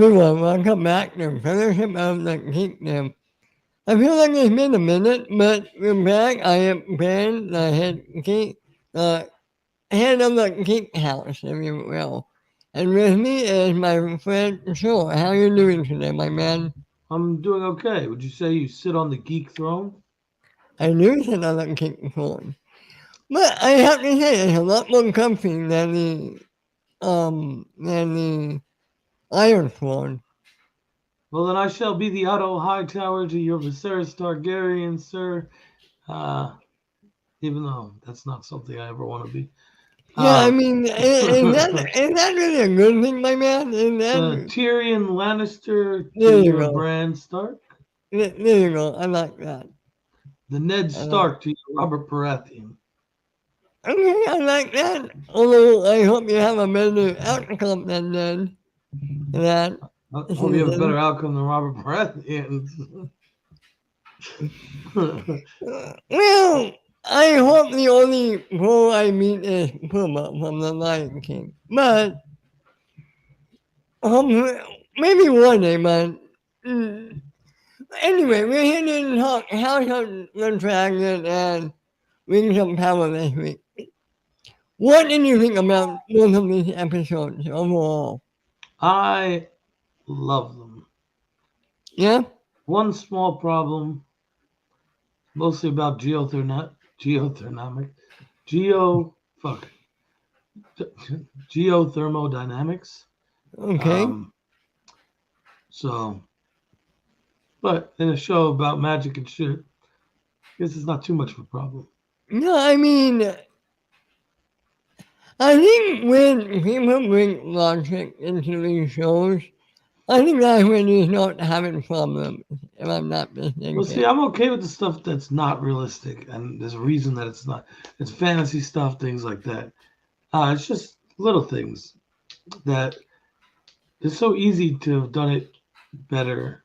everyone, welcome back to Fellowship of the Geekdom. I feel like it's been a minute, but we're back. I am Ben, the head of the Geek House, if you will. And with me is my friend Joel. How are you doing today, my man? I'm doing okay. Would you say you sit on the geek throne? I knew sit on the Geek phone. But I have to say, it's a lot more comfy than the Iron Throne. Well, then I shall be the Otto Hightower to your Viserys Targaryen, sir. Uh, even though that's not something I ever want to be. Yeah, I Um, mean, is that really a good thing, my man? Is the that Tyrion Lannister to there you your go. Bran Stark. There you go. I like that. The Ned I like. Stark to your Robert Baratheon. Okay, I like that. Although I hope you have a better outcome than that I hope you have a better season. outcome than Robert Baratheon. Well, I hope the only role I meet is Puma from the Lion King. But um, maybe one day, man. Mm, Anyway, we're here to talk House of the Dragon and Rings of Power this week. What did you think about both of these episodes overall? I love them. Yeah? One small problem, mostly about geothermic, geo fuck geothermodynamics. Okay. Um, so, but in a show about magic and shit, I guess it's not too much of a problem. No, I mean, I think when people bring logic into these shows, I think that's when you start having problems, if I'm not Well, see, mistaken. I'm okay with the stuff that's not realistic, and there's a reason that it's not. It's fantasy stuff, things like that. It's just little things that it's so easy to have done it better.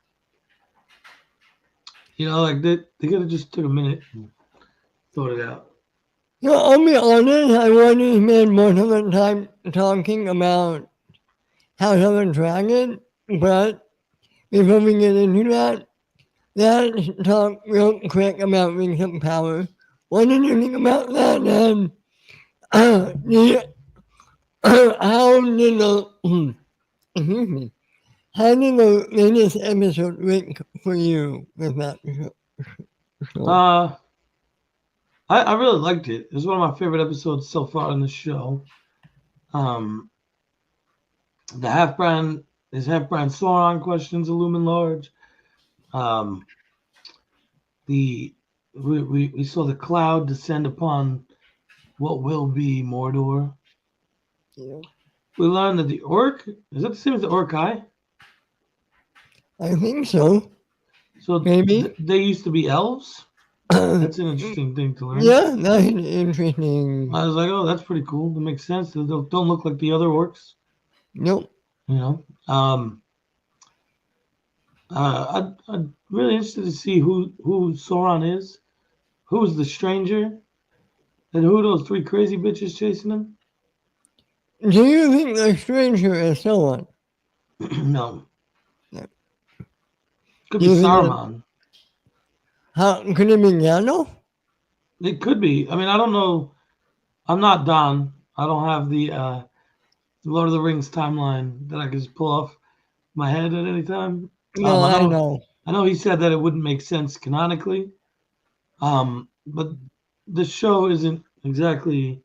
Like they could have just took a minute and thought it out. No, I'll be honest, I want to spend most of the time talking about House of the Dragon, but before we get into that, let's talk real quick about Rings of Power. What did you think about that? And the, how did the excuse me? How did the latest episode rank for you with that show? Uh, I really liked it. It was one of my favorite episodes so far in the show. Um, the half brand Sauron questions a looming large. Um, the we saw the cloud descend upon what will be Mordor. Yeah, We learned that the orc is that the same as the Orcai. I think so. So Maybe. they used to be elves. Yeah, That's an interesting thing to learn. that's interesting. I was like, oh, that's pretty cool. That makes sense. They don't look like the other orcs. Nope. You know. I'm really interested to see who Sauron is, who's the stranger, and who those three crazy bitches chasing him. Do you think the stranger is someone? No, No. could Do be you think that Saruman. how could it be Gandalf? It could be. I mean, I don't know. I'm not Don. I don't have the Lord of the Rings timeline that I can just pull off my head at any time. No, I I know. know. I know he said that it wouldn't make sense canonically. But the show isn't exactly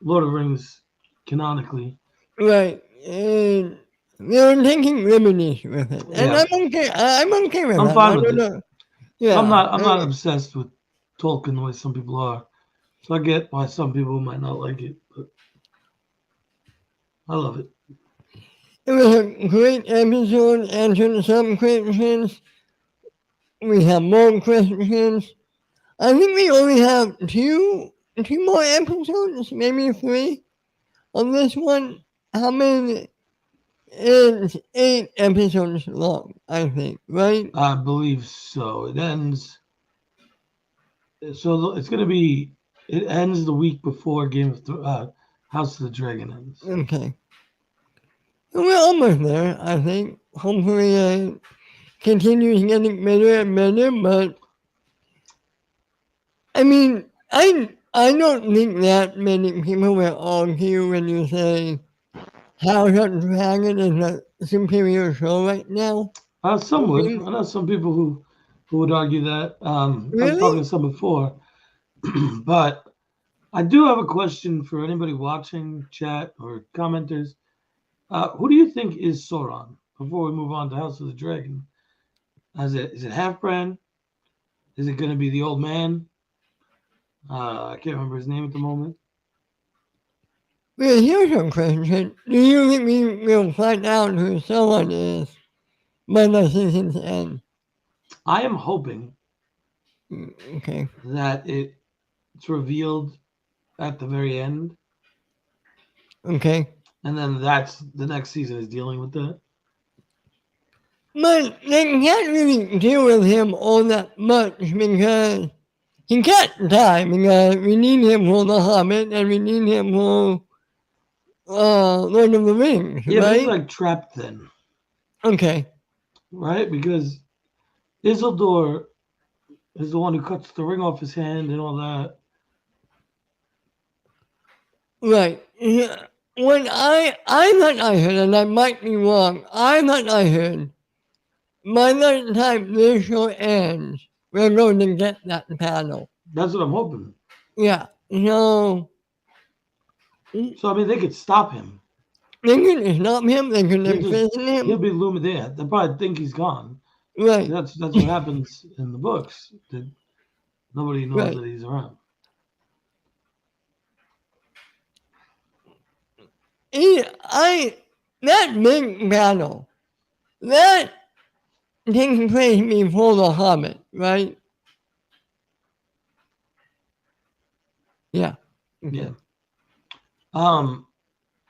Lord of the Rings canonically. Right. And they're taking liberties with it. And Yeah, I'm okay. I'm okay with I'm that. fine I with don't it. know. Yeah. I'm not obsessed with Tolkien the way some people are. So I get why some people might not like it, but I love it. It was a great episode, answering some questions. We have more questions. I think we only have two more episodes, maybe three on this one. How many? It's 8 episodes long, I think, right? I believe so. It ends. So it's gonna be. It ends the week before House of the Dragon ends. Okay. We're almost there, I think. Hopefully, continues getting better and better, but I mean, I don't think that many people will argue when you say House of Dragon is a superior show right now. Some You would. think? I know some people who would argue that. I've Really? probably said before, but I do have a question for anybody watching, chat, or commenters. Who do you think is Sauron? Before we move on to House of the Dragon, is it half brand? Is it going to be the old man? I can't remember his name at the moment. Well, here's a question. Do you think we will find out who someone is by the season's end? I am hoping Okay. that it's revealed at the very end, Okay. and then that's the next season is dealing with that. But they can't really deal with him all that much because he can't die because we need him for The Hobbit and we need him for Lord of the Rings, Yeah, but he's right? like trapped then, Okay. right? Because Isildur is the one who cuts the ring off his hand and all that. Right. Yeah. When I thought I heard, and I might be wrong, I thought I heard by the time this show ends, we're going to get that panel. That's what I'm hoping. Yeah. So So I mean, they could stop him. they can stop him, they can He'll just imprison he'll him. be looming there. They'll probably think he's gone. Right. That's what happens in the books. That nobody knows Right. that he's around. That big battle, that takes place before The Hobbit, right? Yeah. Okay. Yeah.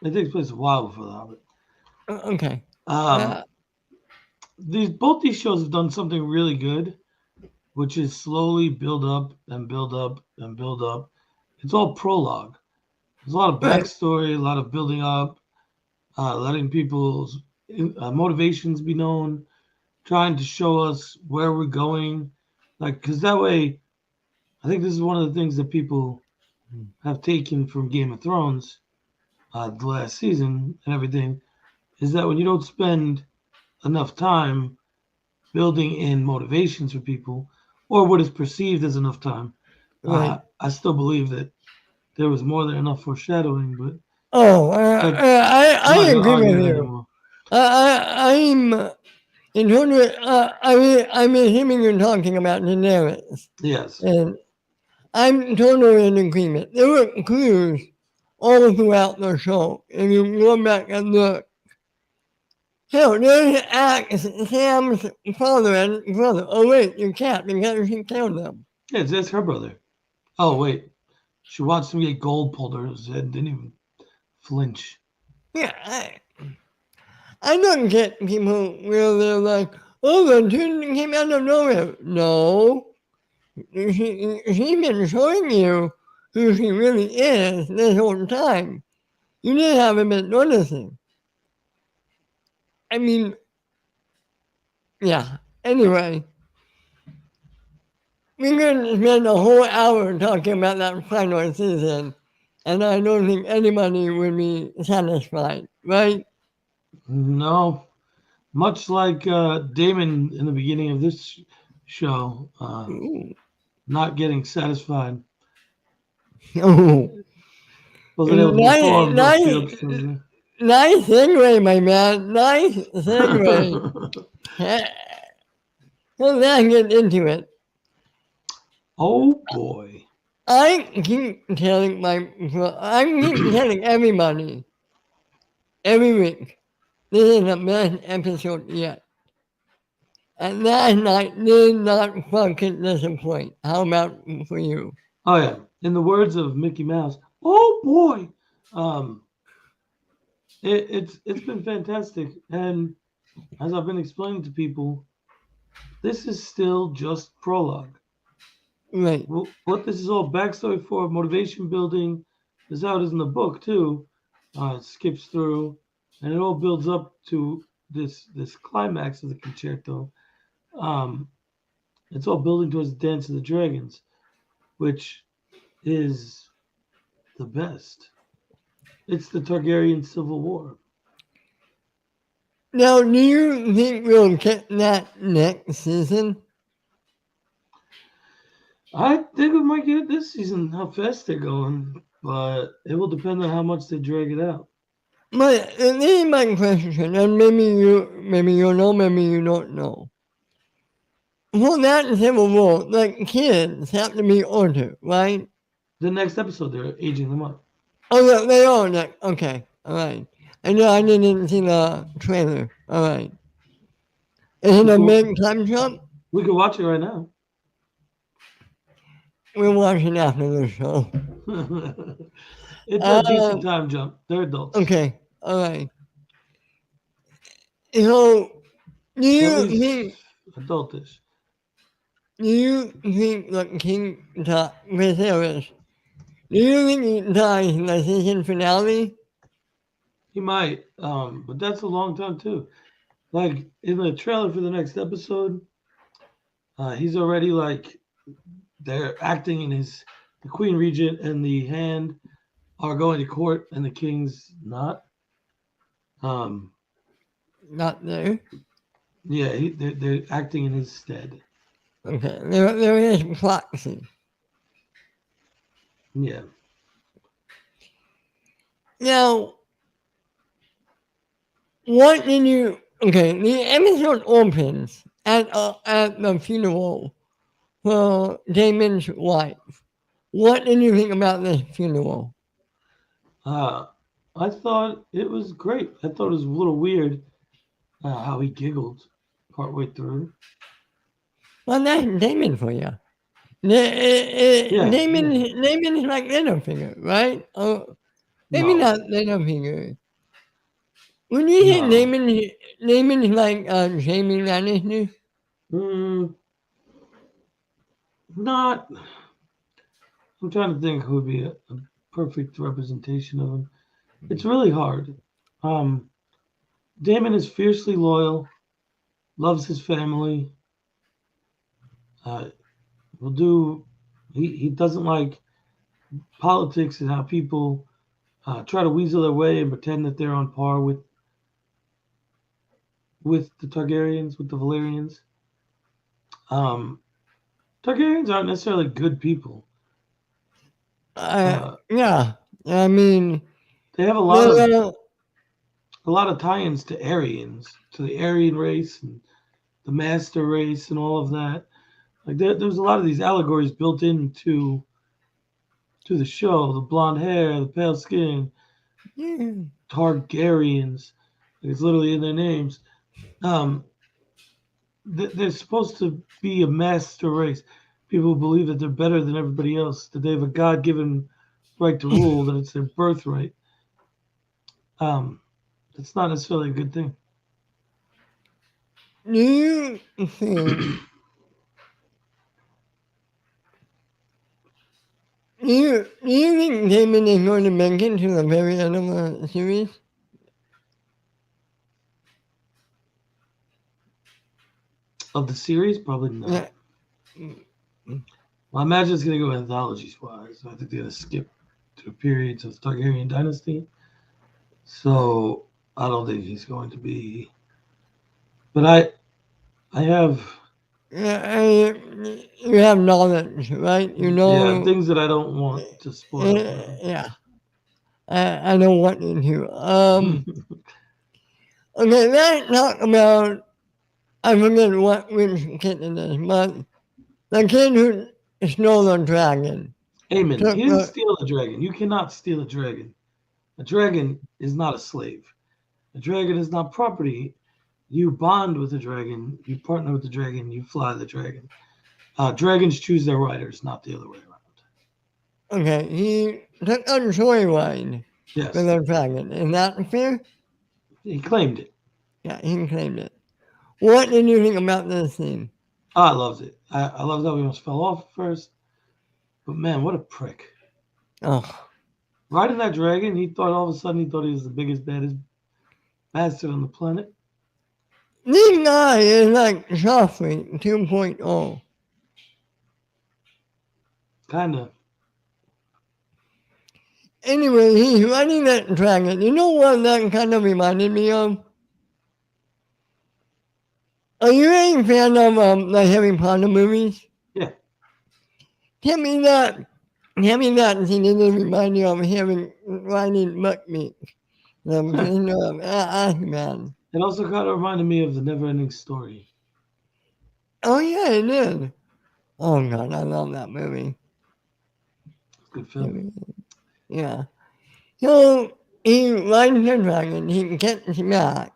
It takes place a while before the Hobbit. Okay. Um, both these shows have done something really good, which is slowly build up and build up and build up. It's all prologue. There's a lot of Right. backstory, a lot of building up, letting people's motivations be known, trying to show us where we're going. Like, because that way, I think this is one of the things that people have taken from Game of Thrones, the last season and everything, is that when you don't spend enough time building in motivations for people, or what is perceived as enough time, Right. I still believe that there was more than enough foreshadowing, but Oh, that, I I'm not going to agree argue with that you. anymore. I'm in total. I'm assuming you're talking about Daenerys, Yes. and I'm totally in agreement. There were clues all throughout the show. If you go back and look, hell, there's Sam's father and brother. Oh wait, you can't because she killed them. Yeah, that's her brother. Oh, wait. She watched him get gold pulled out of his head, didn't even flinch. Yeah, I don't get people where they're like, oh, the dude came out of nowhere. No, she's been showing you who she really is this whole time. You just haven't been noticing. I mean, yeah. Anyway, we could spend a whole hour talking about that final season, and I don't think anybody would be satisfied, right? No. Much like Damon in the beginning of this show, Ooh. not getting satisfied. Oh, Wasn't able to nice, perform those few nice, episodes. nice segue, my man. Nice segue. Well, then get into it. Oh boy. I keep telling everybody every week, this is the best episode yet. And last night did not fucking disappoint. How about for you? Oh yeah. In the words of Mickey Mouse, oh boy. Um, it's been fantastic, and as I've been explaining to people, this is still just prologue. Right, What this is all backstory for, motivation building, is how it is in the book too. It skips through. and it all builds up to this climax of the concerto. Um, it's all building towards the Dance of the Dragons, which is the best. It's the Targaryen Civil War. Now, do you think we'll get that next season? I think we might get it this season. How fast they're going, but it will depend on how much they drag it out. But this is my question, and maybe you know, maybe you don't know. For that Civil War, like kids have to be older, right? The next episode, they're aging them up. Oh, yeah, they are. Like, okay, all right. I know I didn't see the trailer. All right. Is it We a could, big time jump? we could watch it right now. We'll watch it after the show. It's a decent Uh, time jump. They're adults, okay, all right. So, do at you least think adultish. that King Viserys, do you think he dies in the season finale? He might, but that's a long time too. Like in the trailer for the next episode, he's already like they're acting in his the Queen Regent and the Hand are going to court and the King's not. Um, Not there. yeah, they're acting in his stead. Okay, there is proxy. Yeah. Now, what did you? Okay, the episode opens at the funeral for Damon's wife. What did you think about this funeral? Uh, I thought it was great. I thought it was a little weird how he giggled partway through. Well, that's Damon for you. Yeah, yeah. Damon is like Littlefinger, right? Maybe No, not Littlefinger. When you say no. Damon is like Jamie Lannister. Mm, not. I'm trying to think who would be a perfect representation of him. It's really hard. Um, Damon is fiercely loyal, loves his family. Uh, will do. He doesn't like politics and how people try to weasel their way and pretend that they're on par with the Targaryens, with the Valyrians. Um, Targaryens aren't necessarily good people. Uh, Yeah, I mean, they have they're, a lot of tie-ins to Aryans, to the Aryan race and the Master race and all of that. Like there's a lot of these allegories built into to the show. The blonde hair, the pale skin, yeah. Targaryens. Like it's literally in their names. Um, they're supposed to be a master race. People believe that they're better than everybody else. That they have a God-given right to rule. That it's their birthright. Um, that's not necessarily a good thing. Do you think do you think Damon is going to make it to the very end of the series? Of the series, probably Yeah. not. Well, I imagine it's going to go anthologies wise. I think they're going to skip through periods of the Targaryen dynasty. So I don't think he's going to be. But I have, You have knowledge, right? You yeah, know, things that I don't want to spoil for them. yeah. I know what to do. Okay, let's talk about. I forget what which kid it is, but the kid who stole the dragon. Aemon, Took he didn't the, steal a dragon. You cannot steal a dragon. A dragon is not a slave. A dragon is not property. You bond with the dragon. You partner with the dragon. You fly the dragon. Dragons choose their riders, not the other way around. okay, he took a joyride with Yes, the dragon. Is that fair? he claimed it. Yeah, he claimed it. What did you think about this scene? I loved it. I loved how he almost fell off first. But man, what a prick. Oh, Riding that dragon, he thought all of a sudden he thought he was the biggest, baddest bastard on the planet. This guy is like Joffrey 2.0. Kind of. Anyway, he's riding that dragon. You know what that kind of reminded me of? Are you a fan of the Harry Potter movies? Yeah. Tell me that. Tell me that he didn't remind you of having riding Buckbeak. The king of Azkaban. It also kind of reminded me of the Never-Ending Story. Oh yeah, it did. Oh god, I love that movie. Good film. Yeah. So he rides the dragon, he gets back.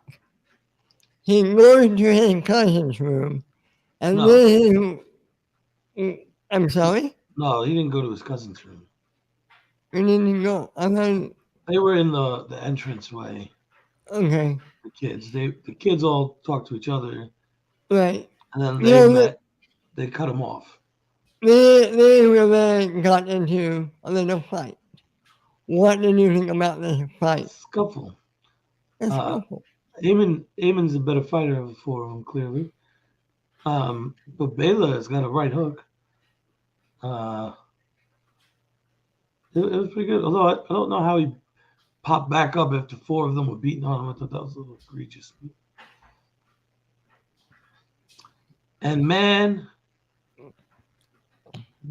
He goes to his cousin's room, and No, then I'm sorry? no, he didn't go to his cousin's room. Where did he go? I thought, They were in the entranceway. okay, The kids all talked to each other, right. and then You they know, met. They cut him off. they really got into a little fight. What did you think about this fight? Scuffle. It's Uh, awful. Eamon's a better fighter of the four of them, clearly. But Bela has got a right hook. Uh, it was pretty good. Although I don't know how he popped back up after four of them were beating on him. I thought that was a little egregious. And man,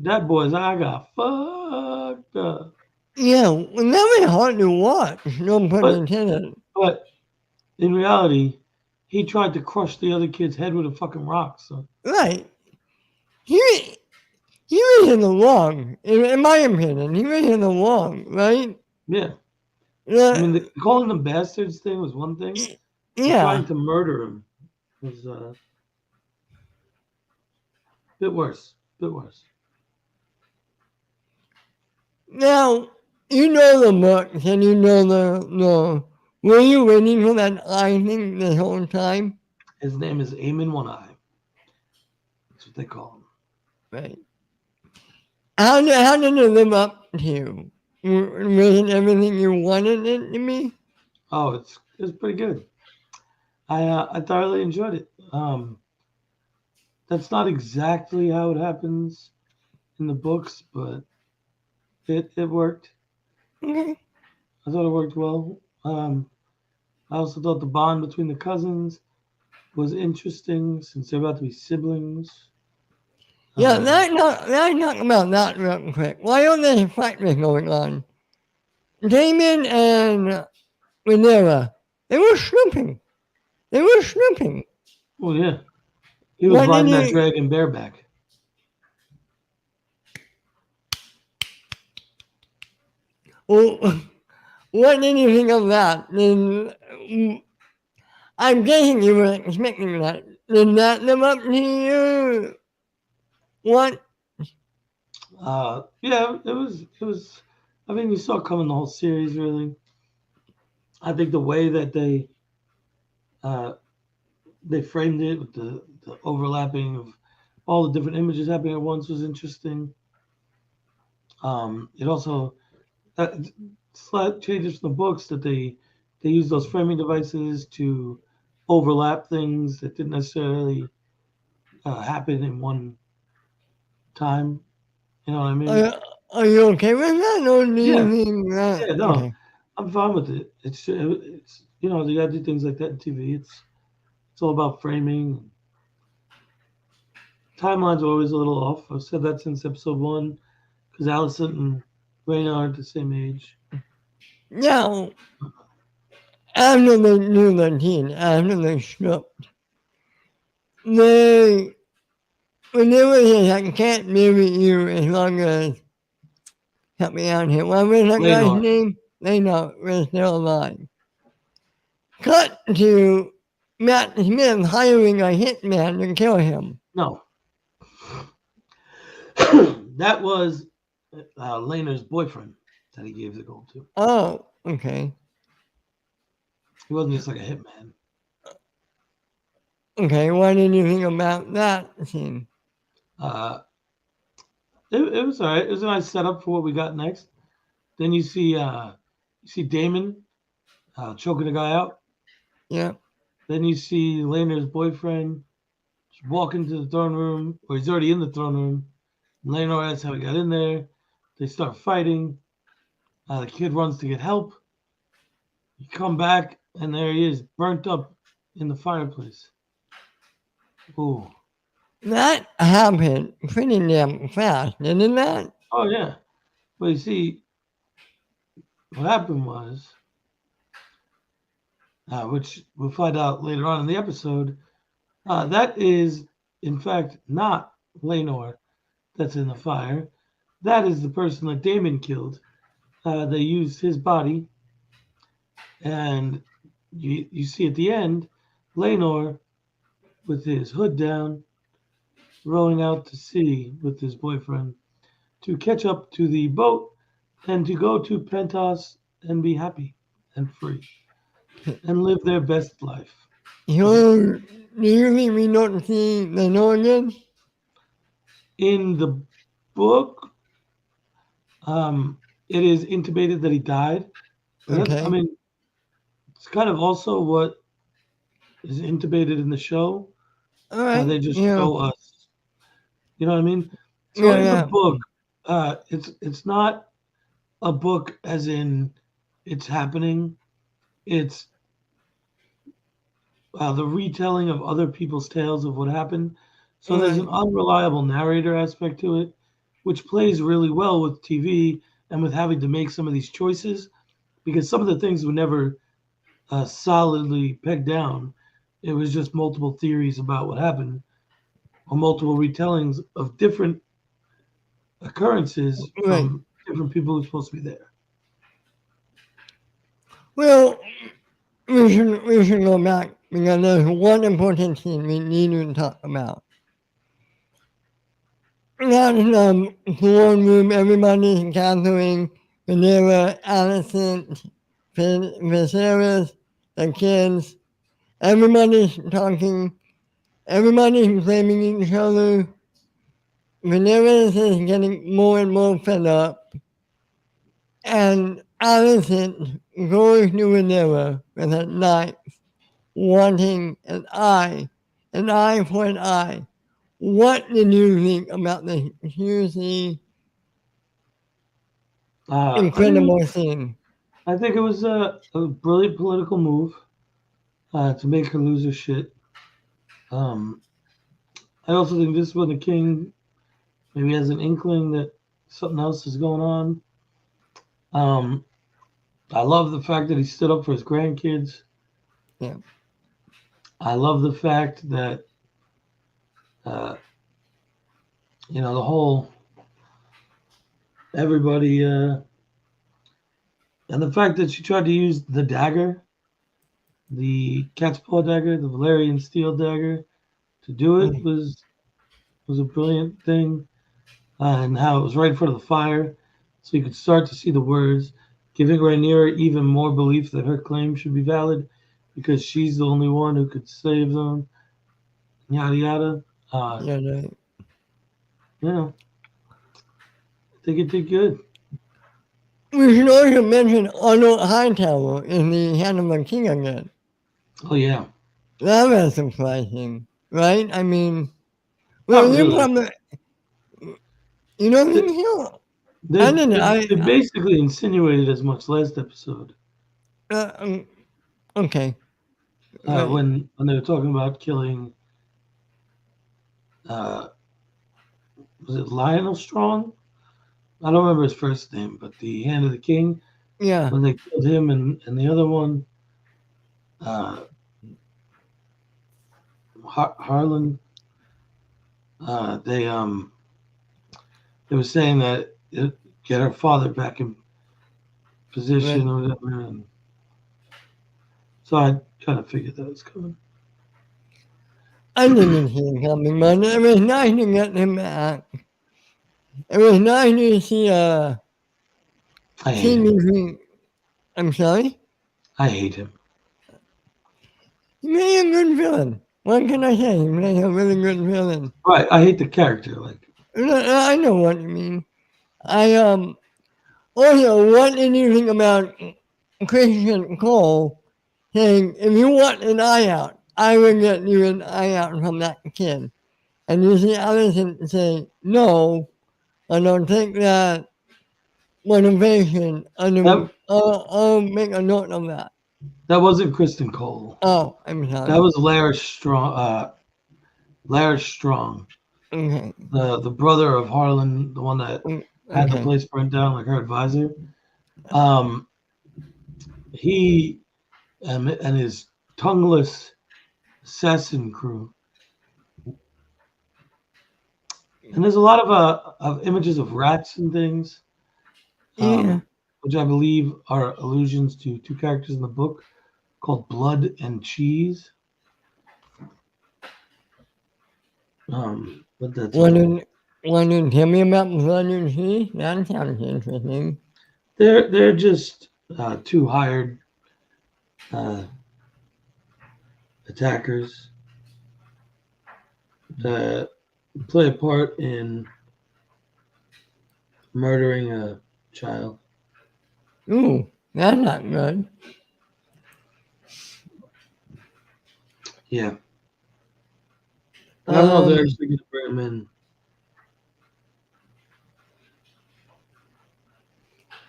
that boy's eye got fucked up. Yeah, well, that was hard to watch, no pun But intended. but in reality, he tried to crush the other kid's head with a fucking rock. So Right. He, he was in the wrong, in my opinion. He was in the wrong, right? yeah, I mean, Uh, calling them bastards thing was one thing, but yeah. trying to murder him was a bit worse. Bit worse. Now, you know the books and you know the. Were you waiting for that eye thing the whole time? His name is Eamon One Eye. That's what they call him. Right. How did it live up to you? Was it everything you wanted it to be? Oh, it's pretty good. I thoroughly enjoyed it. That's not exactly how it happens in the books, but it worked. Okay. I thought it worked well. I also thought the bond between the cousins was interesting since they're about to be siblings. Yeah, Um, let's talk about that real quick. Why don't they fight this going on? Damon and Rhaenyra, they were snooping. They were snooping. oh yeah, he was What did riding that you? dragon bareback. Well, what did you think of that? I'm guessing you were expecting that. Did that live up to you? What? Yeah, it was. I mean, you saw it coming the whole series. Really, I think the way that uh, they framed it with the overlapping of all the different images happening at once was interesting. It also slight changes from the books that they use those framing devices to overlap things that didn't necessarily happen in one time. You know what I mean? Are, are you okay with that, or do Yeah, you think that? yeah. No, Okay. I'm fine with it. It's you know, you gotta do things like that in TV. It's all about framing. Timelines are always a little off. I've said that since episode one because Allison and Raina aren't the same age. Now, after they do the teen, after they snooped, they when they were saying, I can't marry you as long as, help me out here, what was that guy's Raynor, name? They know we're still alive. Cut to Matt Smith hiring a hitman to kill him. no, that was Lena's boyfriend that he gave the gold to. Oh, okay. He wasn't just like a hitman. Okay, what did you think about that scene? Uh, it was all right. It was a nice setup for what we got next. Then you see Damon choking the guy out. Yeah. Then you see Laena's boyfriend just walk into the throne room, or he's already in the throne room. And Laenor asks how he got in there. They start fighting. The kid runs to get help. You come back, and there he is, burnt up in the fireplace. Ooh. That happened pretty damn fast, didn't that? Oh, yeah. But you see, what happened was, which we'll find out later on in the episode, that is, in fact, not Laenor that's in the fire. That is the person that Damon killed. They used his body, and you see at the end, Laenor with his hood down, rowing out to sea with his boyfriend to catch up to the boat and to go to Pentos and be happy and free and live their best life. So, do you think we don't see the know again? In the book, it is intimated that he died. But that, I Okay. mean, it's kind of also what is intimated in the show. All right. They just Yeah. show us, you know what I mean? So Yeah. in the Yeah. book, it's not a book as in it's happening. It's the retelling of other people's tales of what happened. So there's Right. an unreliable narrator aspect to it, which plays really well with TV and with having to make some of these choices because some of the things were never solidly pegged down. It was just multiple theories about what happened or multiple retellings of different occurrences Right. from different people who are supposed to be there. Well, we should go back because there's one important thing we need to talk about. That's throne room. Everybody's gathering. Vanilla, Allison, Viserys, the kids. Everybody's talking. Everybody's blaming each other. Vanilla is getting more and more fed up. And Allison goes to Vanilla with a knife, wanting an eye for an eye. What did you think about the hugely I think incredible scene? I think it was a brilliant political move to make her lose her shit. Um, I also think this is when the king maybe has an inkling that something else is going on. Um, I love the fact that he stood up for his grandkids. Yeah. I love the fact that uh, the whole everybody and the fact that she tried to use the dagger, the cat's paw dagger, the Valerian steel dagger, to do it Mm. was a brilliant thing, and how it was right in front of the fire, so you could start to see the words, giving Rhaenyra even more belief that her claim should be valid because she's the only one who could save them. Yada yada. Uh, Yeah, right. you know, I think it did good. We should also mention Otto Hightower in the Hand of the King again. Oh yeah, That was surprising, right? I mean, well, not you really. probably, you know, They, I they, didn't, they, they basically insinuated as much last episode uh, okay, right, when they were talking about killing. Uh, was it Lionel Strong? I don't remember his first name, but the Hand of the King yeah, when they killed him and the other one, uh, Harlan. They were saying that it get her father back in right. position or whatever, and so I kind of figured that was coming. I didn't see him coming, but it was nice to get him back. It was nice to I hate see him. me. I'm sorry? I hate him. He made a good villain. What can I say? He made a really good villain. Right, I hate the character. Like, I know what you mean. I, also, what did you think about Christian Cole saying, if you want an eye out, I will get you an eye out from that kid. And you see Allison say, no, I don't take that motivation. That I'll make a note of that. that wasn't Kristen Cole. Oh, I'm That sorry. was Lara Strong. Lara Strong, Okay. the brother of Harlan, the one that had the Okay. place burnt down, like her advisor. Um, he and his tongueless assassin crew. And there's a lot of images of rats and things, Yeah. which I believe are allusions to two characters in the book called Blood and Cheese. But that's Want all. to, want to tell me about blood and cheese? That sounds interesting. They're just two hired uh, attackers that play a part in murdering a child. Ooh, that's not good. Yeah, but I don't know if they're Um, actually going to bring him in.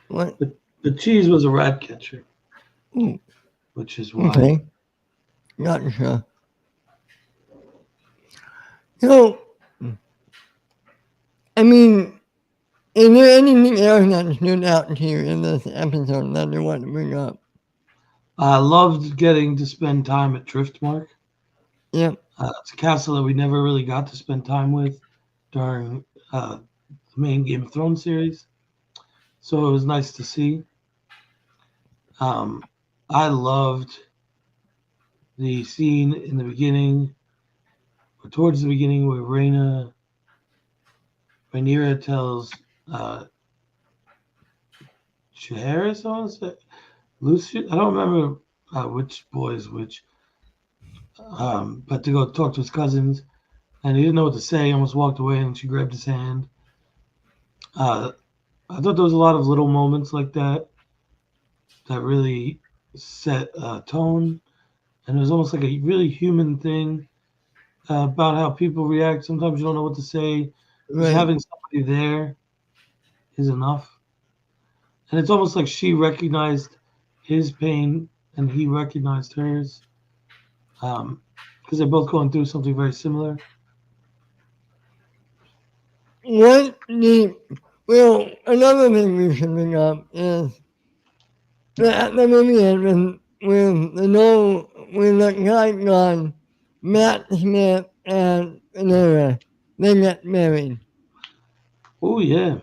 what? But Cheese was a rat catcher, Ooh, which is why. okay. Gotcha. So, I mean, is there anything else that stood out to you in this episode that you want to bring up? I loved getting to spend time at Driftmark. Yep. It's a castle that we never really got to spend time with during the main Game of Thrones series, so it was nice to see. I loved the scene in the beginning, or towards the beginning, where Rhaenyra tells Jaehaerys, I want to say, Lucius. I don't remember which boy is which, but to go talk to his cousins, and he didn't know what to say. Almost walked away, and she grabbed his hand. Uh, I thought there was a lot of little moments like that that really set a tone, and it was almost like a really human thing about how people react. Sometimes you don't know what to say. Just Right. having somebody there is enough, and it's almost like she recognized his pain and he recognized hers, because they're both going through something very similar. What the, well, another thing we should bring up is that the movie end with the no, with the guy gone, Matt Smith and Nora, they get married. Oh yeah,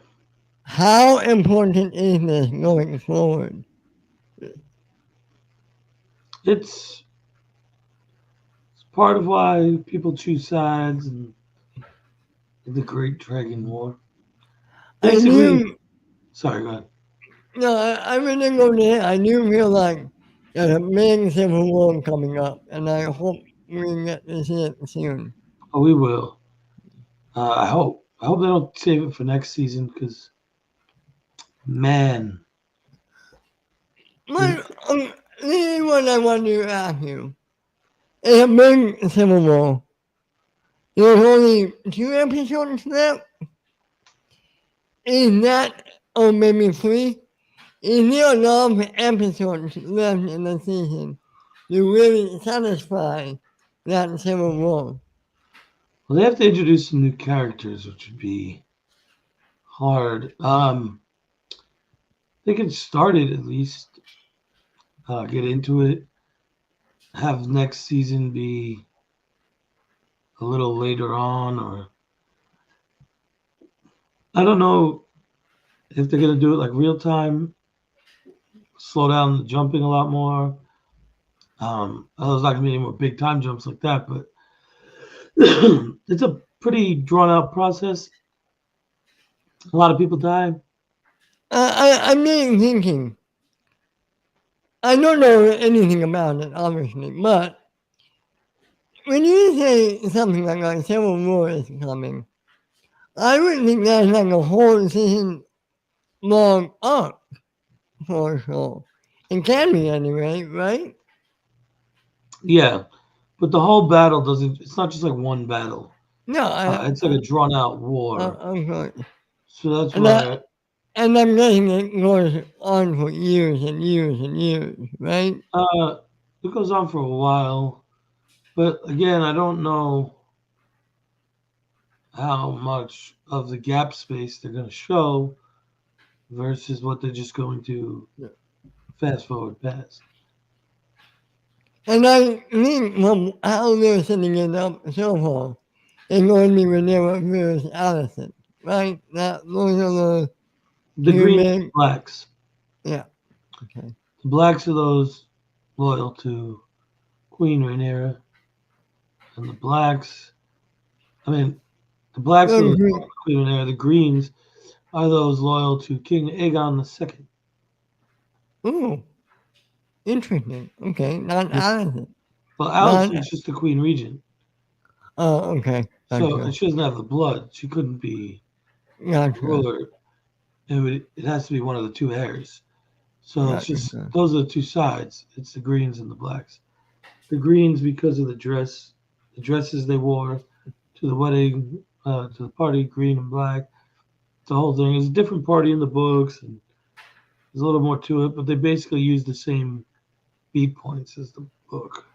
How important is this going forward? it's it's part of why people choose sides in the Great Dragon War. I Basically, knew, sorry, go ahead. no, I really go there. I do feel like there's a big civil war coming up, and I hope we get to see it soon. Oh, we will. I hope. I hope they don't save it for next season because, man, My, this is what I want to ask you. In a big civil war, there's only 2 episodes left. Is that, or maybe 3? Is there enough episodes left in the season to really satisfy that civil war? well, they have to introduce some new characters, which would be hard. They can start it at least, get into it, have next season be a little later on, or I don't know if they're gonna do it like real time, slow down the jumping a lot more. There's not gonna be any more big time jumps like that, but it's a pretty drawn out process. A lot of people die. I'm really thinking, I don't know anything about it, obviously, but when you say something like a civil war is coming, I would think that's like a whole season long arc for a show. It can be anyway, right? Yeah, but the whole battle doesn't. It's not just like one battle. No, It's like a drawn out war. of course. So that's And I, why. and I'm guessing it goes on for years and years and years, right? Uh, it goes on for a while, but again, I don't know how much of the gap space they're going to show versus what they're just going to fast forward past. And I think from how they're setting it up so far, it's going to be Renera versus Allison, right? Those are the The two green main. blacks. Yeah. Okay. The blacks are those loyal to Queen Rhaenyra, and the blacks. I mean, the blacks are those loyal to Queen Rhaenyra. The greens are those loyal to King Aegon II. Ooh, interesting. Okay, not Allison. Well, Not. Alicent's just the Queen Regent, Oh, okay. so Gotcha. and she doesn't have the blood. She couldn't be the Gotcha. ruler. It has to be one of the two heirs. So it's just Gotcha. those are the two sides. It's the greens and the blacks. The greens because of the dresses they wore to the wedding, to the party, green and black. The whole thing is a different party in the books, and there's a little more to it. But they basically use the same beat points as the book.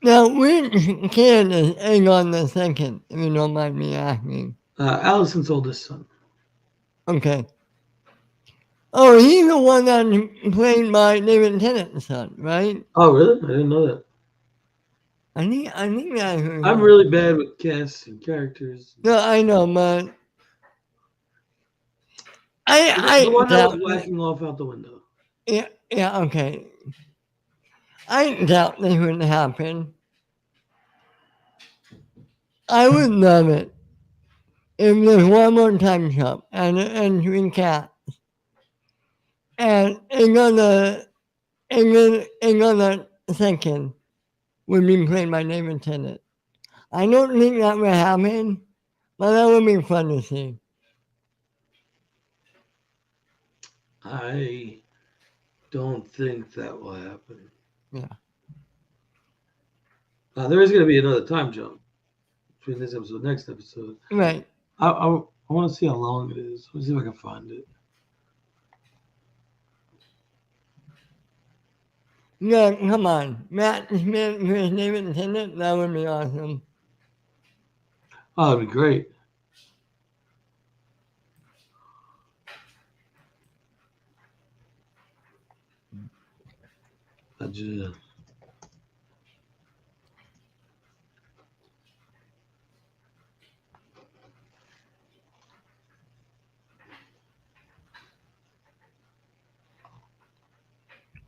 Now, which kid is Aegon the Second? If you don't mind me asking. Allison's oldest son. Okay. Oh, he's the one that played by David Tennant's son, right? Oh, really? I didn't know that. I think I heard I'm that. really bad with casts and characters. No, I know, but The I one that was doubt that. whacking off out the window. Yeah, okay. I doubt this would happen. I would love it if there's one more time jump and three cats and another second would be played by David Tennant. I don't think that will happen, but that would be fun to see. I don't think that will happen. Yeah. There is going to be another time jump between this episode and next episode. Right. I want to see how long it is. Let me see if I can find it. Yeah, come on. Matt Smith versus David Tennant, that would be awesome. Oh, that'd be great. I just,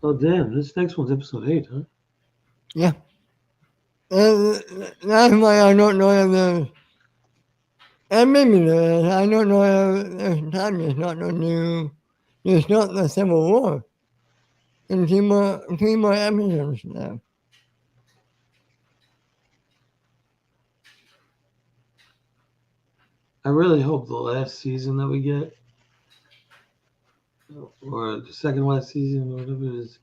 oh, damn. This next one's episode 8, huh? Yeah. That's why I don't know if there's. And maybe there is. I don't know if there's time. There's not no new. There's not the Civil War. And three more episodes now. I really hope the last season that we get, or the second last season, or whatever it is,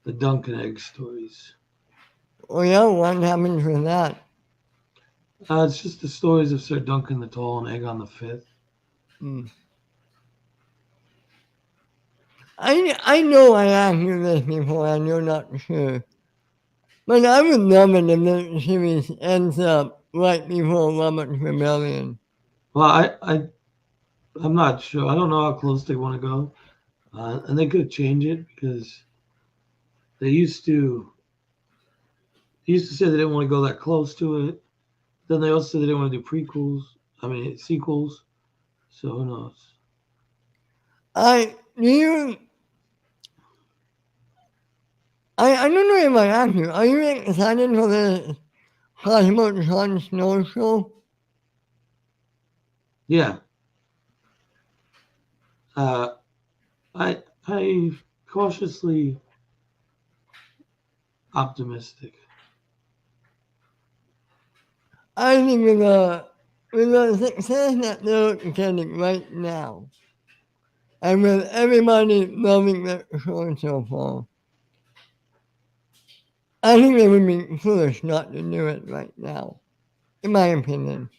the Duncan Egg stories. Oh yeah, what happens with that? It's just the stories of Sir Duncan the Tall and Aegon V. Hmm. I know I asked you this before and you're not sure. But I would love it if the series ends up right before Robert's Rebellion. Well, I'm not sure. I don't know how close they want to go. And they could change it because they used to say they didn't want to go that close to it. Then they also said they didn't want to do prequels. I mean sequels. So who knows? I do you I don't know if I asked you. Are you excited for the Cosmo Jon Snow show? Yeah. Uh, I cautiously optimistic. I think with the success that they're getting right now, and with everybody loving the show so far, I think they would be foolish not to do it right now, in my opinion.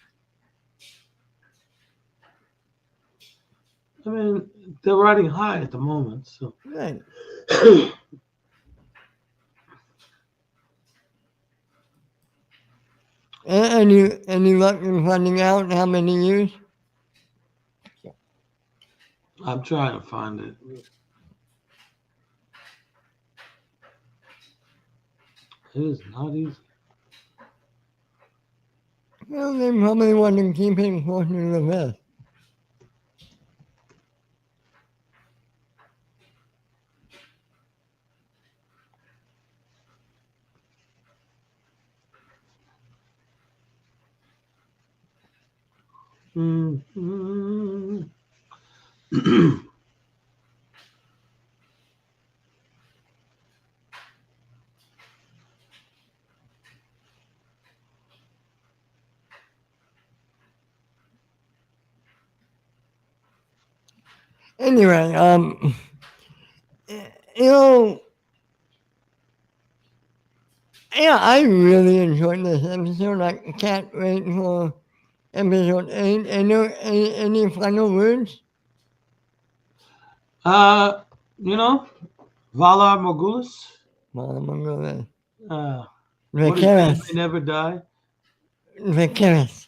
I mean, they're riding high at the moment, so. Right. Any luck in finding out how many years? I'm trying to find it. It is not easy. Well, they probably want to keep it closer to the vest. Mm-hmm. Anyway, you know, yeah, I really enjoyed this episode. I can't wait for episode 8. Any final words? uh, you know, Valar Morghulis. Well, I'm gonna go there. Uh, what is dead Vicaris. may never die. Vicaris.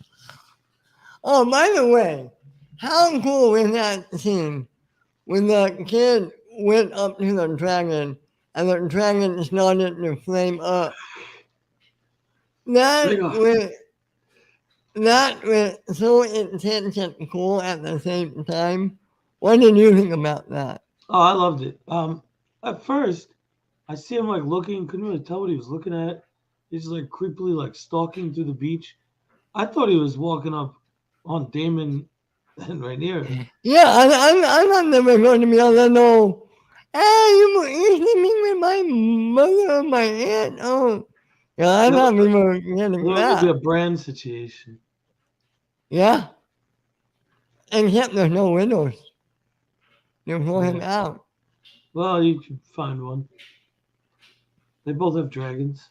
Oh, by the way, how cool was that scene when the kid went up to the dragon and the dragon started to flame up? That Big off. was, that was so intense and cool at the same time. What did you think about that? Oh, I loved it. At first, I see him like looking, couldn't really tell what he was looking at. He's just like creepily like stalking through the beach. I thought he was walking up on Damon and Rhaenyra. Yeah, I thought they were going to be able to know, hey, you're sleeping with my mother and my aunt. Oh, yeah, I There thought we was, were there getting was gonna be a that. brand situation. Yeah, except there's no windows. You pull him Yeah. out. Well, you could find one. They both have dragons.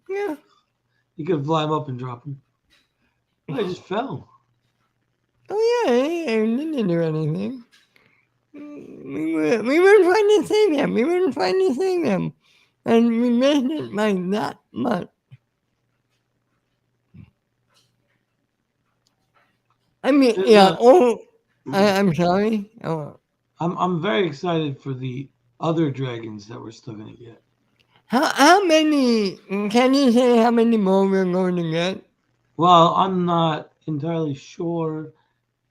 Yeah. You could fly him up and drop him. Oh, he just fell. Oh, yeah, he didn't do anything. We were trying to save him. We were trying to save him. And we missed it by that much. I mean, There's yeah, a. oh, I'm sorry. Oh, I'm very excited for the other dragons that we're still gonna get. how many, can you say how many more we're going to get? Well, I'm not entirely sure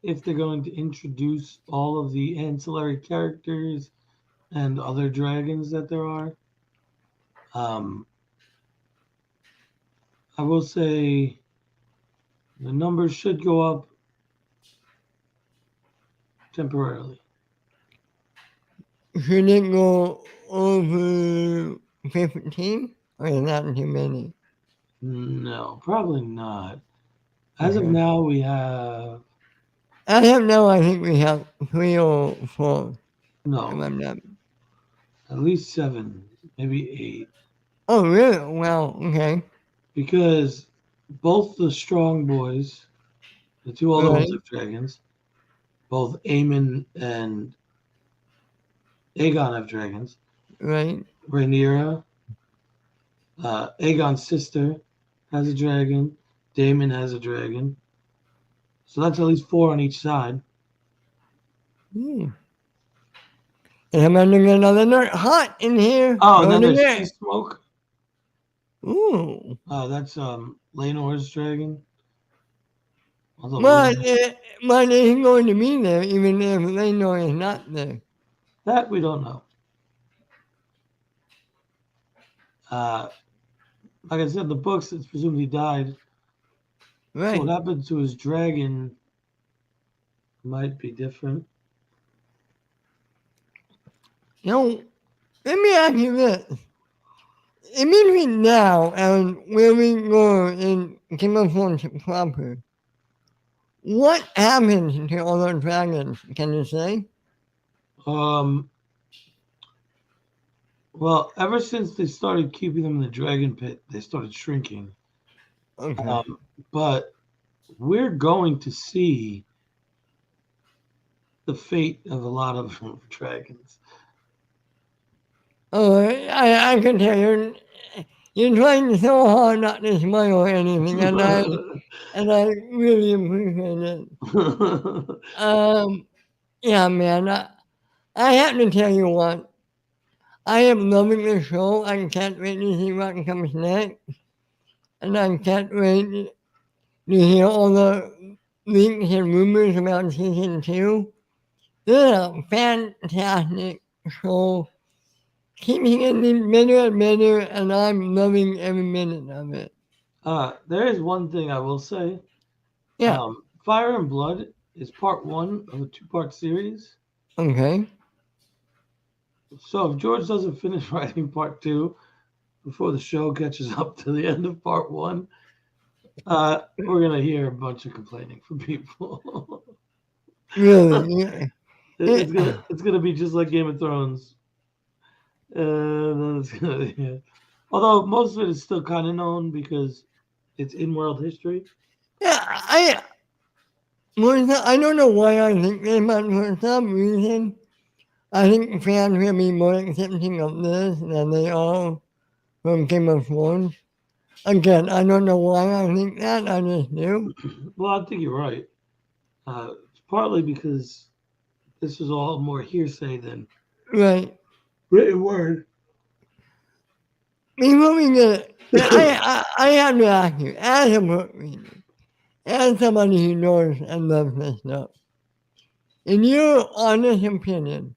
if they're going to introduce all of the ancillary characters and other dragons that there are. Um, I will say the numbers should go up temporarily. Should it go over 15? Or is that too many? No, probably not. As of Okay. now, we have I don't know. I think we have 3 or 4. If no, I'm not. at least 7, maybe 8, Oh, really? Well, okay. because both the strong boys, the two older ones Right, have dragons. Both Aemon and Aegon have dragons. right. Rhaenyra, Aegon's sister, has a dragon. Daemon has a dragon. So that's at least 4 on each side. Hmm. And I'm running another note. Hot in here. Oh, and then Burning there's Sea it. Smoke. Ooh. That's Laenor's dragon. Although But, Laenor, but it's going to be there even if they know it's not there. that we don't know. Uh, like I said, the books, it's presumed he died. So Right. what happened to his dragon might be different. Now, let me ask you this. In between now and where we go in Game of Thrones proper, what happens to all the dragons? Can you say? Um, Well, ever since they started keeping them in the dragon pit, they started shrinking. Okay. Um, but we're going to see the fate of a lot of dragons. Oh, I can tell you're trying so hard not to smile or anything, and I really appreciate it. Um, yeah, man. I have to tell you what. I am loving the show. I can't wait to see what comes next, and I can't wait to hear all the leaks and rumors about season two. This is a fantastic show. Keeping getting better and better, and I'm loving every minute of it. There is one thing I will say. Yeah. Fire and Blood is part one of a two-part series. Okay. So if George doesn't finish writing part two before the show catches up to the end of part one, we're gonna hear a bunch of complaining from people. Really. Yeah. It's gonna be just like Game of Thrones. Then it's gonna, yeah. Although most of it is still kind of known because it's in world history. Yeah. I don't know why I think this, but for some reason, I think fans will be more accepting of this than they are from Game of Thrones. Again, I don't know why I think that. I just do. Well, I think you're right. It's partly because this is all more hearsay than Right. written word. Before we get, I have to ask you, as a book reader, as somebody who knows and loves this stuff, in your honest opinion,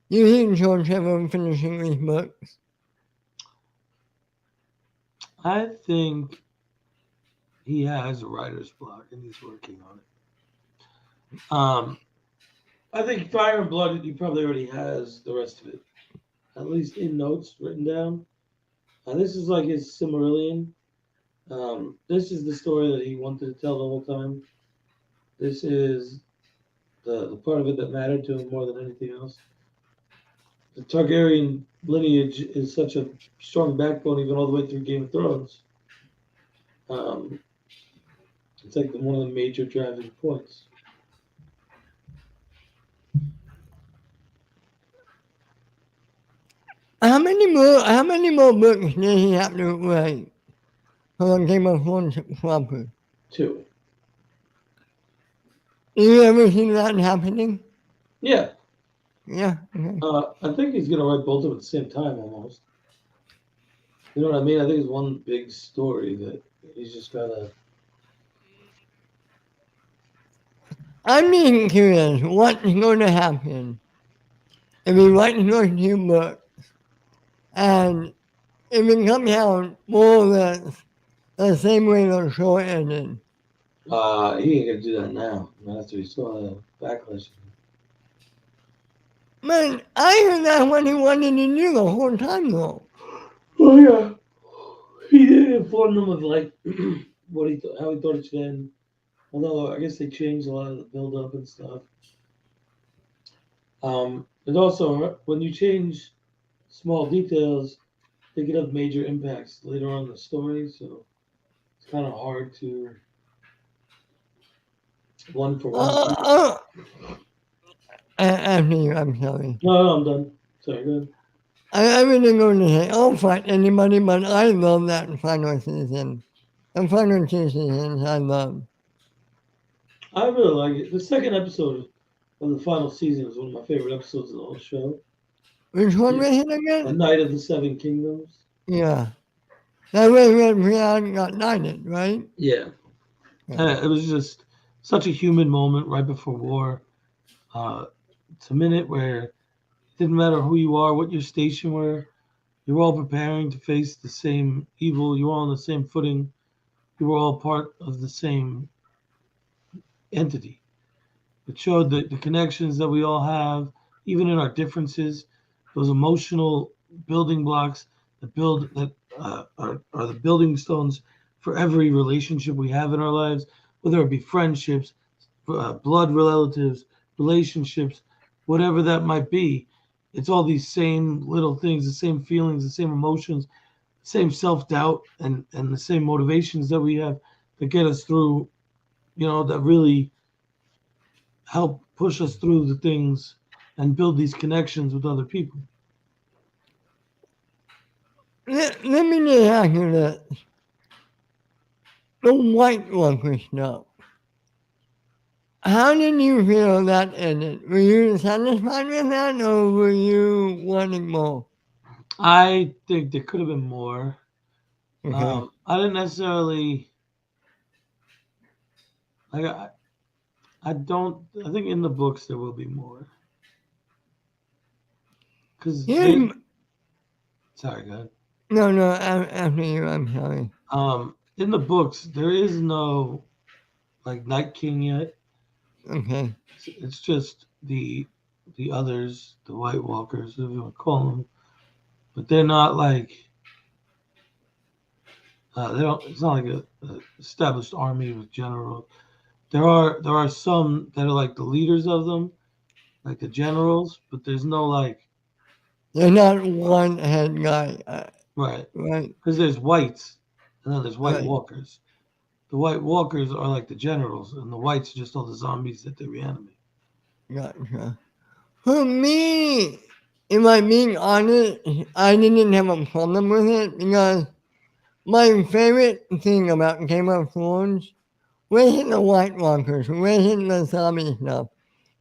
you think George ever finishing these books? I think he has a writer's block and he's working on it. I think Fire and Blood, he probably already has the rest of it, at least in notes written down. This is like his Silmarillion. This is the story that he wanted to tell the whole time. This is the part of it that mattered to him more than anything else. The Targaryen lineage is such a strong backbone, even all the way through Game of Thrones. Um, it's like one of the major driving points. How many more books does he have to write for the Game of Thrones proper? Too. Do you ever see that happening? Yeah, Yeah. Okay. I think he's gonna write both of them at the same time almost. You know what I mean? I think it's one big story that he's just gotta. I'm being curious. What's going to happen if he writes those two books and if it comes out more or less the same way the show ended? He ain't gonna do that now. Not after he saw the backlash. Man, I heard that what he wanted to do the whole time, though. Oh yeah, he did inform them of like what he how he thought it should end. Although I guess they changed a lot of the build up and stuff. And also when you change small details, they could have major impacts later on in the story. So it's kind of hard to one for one. Uh, after you, I'm sorry. No, I'm done. Sorry, go ahead. I really going to say, I'll fight anybody, but I love that final season. The final two seasons, I love. I really like it. The second episode of the final season is one of my favorite episodes of the whole show. Which one Yeah. was it A again? Night of the Seven Kingdoms. Yeah. That was when Brian got knighted, right? Yeah. Yeah. It was just such a human moment right before war. It's a minute where it didn't matter who you are, what your station were, you were all preparing to face the same evil. You were all on the same footing. You were all part of the same entity. It showed the connections that we all have, even in our differences, those emotional building blocks that are the building stones for every relationship we have in our lives, whether it be friendships, blood relatives, relationships, whatever that might be. it's all these same little things, the same feelings, the same emotions, same self doubt, and the same motivations that we have that get us through. That really help push us through the things and build these connections with other people. let me just ask you this. The White Walker stuff. How did you feel that ended? Were you satisfied with that, or were you wanting more? I think there could have been more. Okay. I didn't necessarily like. I don't. I think in the books there will be more because they. Here's, Sorry, go ahead. no, after you, I'm sorry. In the books there is no like Night King yet. Okay. It's just the others, the White Walkers, if you want to call them, but they're not like they don't. It's not like a established army with generals. There are some that are like the leaders of them, like the generals, but there's no like You're not one head guy, right right? because there's whites and then there's White Right. Walkers. The White Walkers are like the generals, and the whites are just all the zombies that they reanimate. Gotcha. For me, if I'm being honest, I didn't have a problem with it because my favorite thing about Game of Thrones wasn't the White Walkers, wasn't the zombie stuff.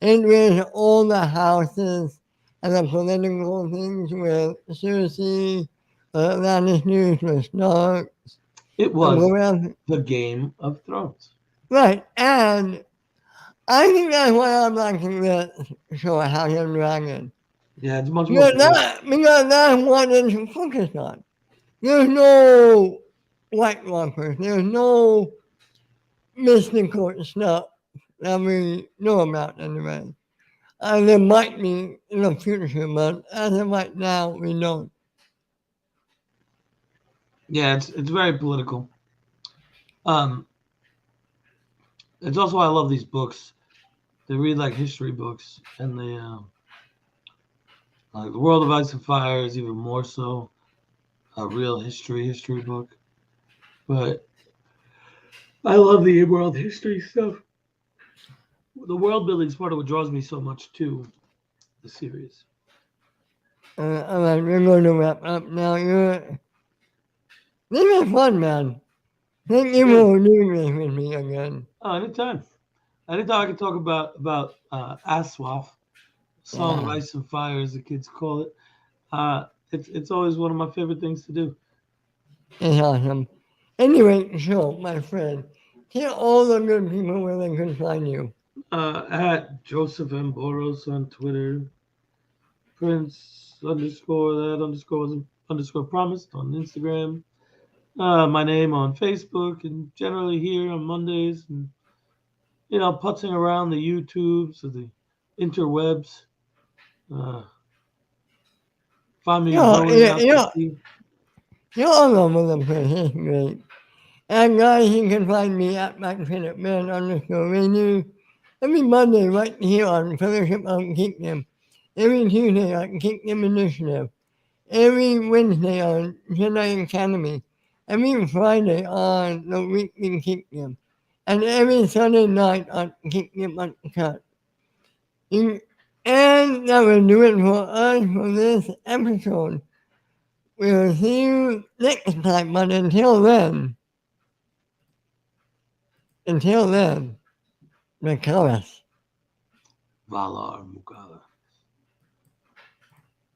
It was all the houses and the political things with Cersei, Lannisters with Stark, It the was world. the Game of Thrones. Right, and I think that's why I'm liking this show, House of Dragon. Yeah, it's much more political. Because that's what it's focused on. There's no White Walkers, there's no mystical stuff that we know about anyway. There might be in the future, but as of right now, we don't. Yeah, it's very political. Um, it's also why I love these books. They read like history books, and they like the World of Ice and Fire is even more so a real history book. But I love the world history stuff. The world building is part of what draws me so much to the series. All right, we're going to wrap up now. This is fun, man. Thank you Good. for doing this with me again. Oh, anytime. Anytime I can talk about Aswaf, Song of Yeah, Ice and Fire, as the kids call it. It's always one of my favorite things to do. it's awesome. Anyway, so, my friend, tell all the good people where they can find you. At Joseph M. Boros on Twitter, Prince underscore that underscore promised on Instagram. My name on Facebook and generally here on Mondays and putzing around the YouTubes or the interwebs. Uh, Find me Yeah, growing yeah, out the yeah. tea. You're all over the place. It's great. And guys, you can find me at McFinnitman underscore radio every Monday right here on Fellowship of Geekdom. Every Tuesday on Geekdom Initiative. Every Wednesday on Jedi Academy. Every Friday on the Weekly Geekdom. And every Sunday night on Geekdom Uncut. You- And that will do it for us for this episode. We'll see you next time, but until then, recover. Valar Mugala.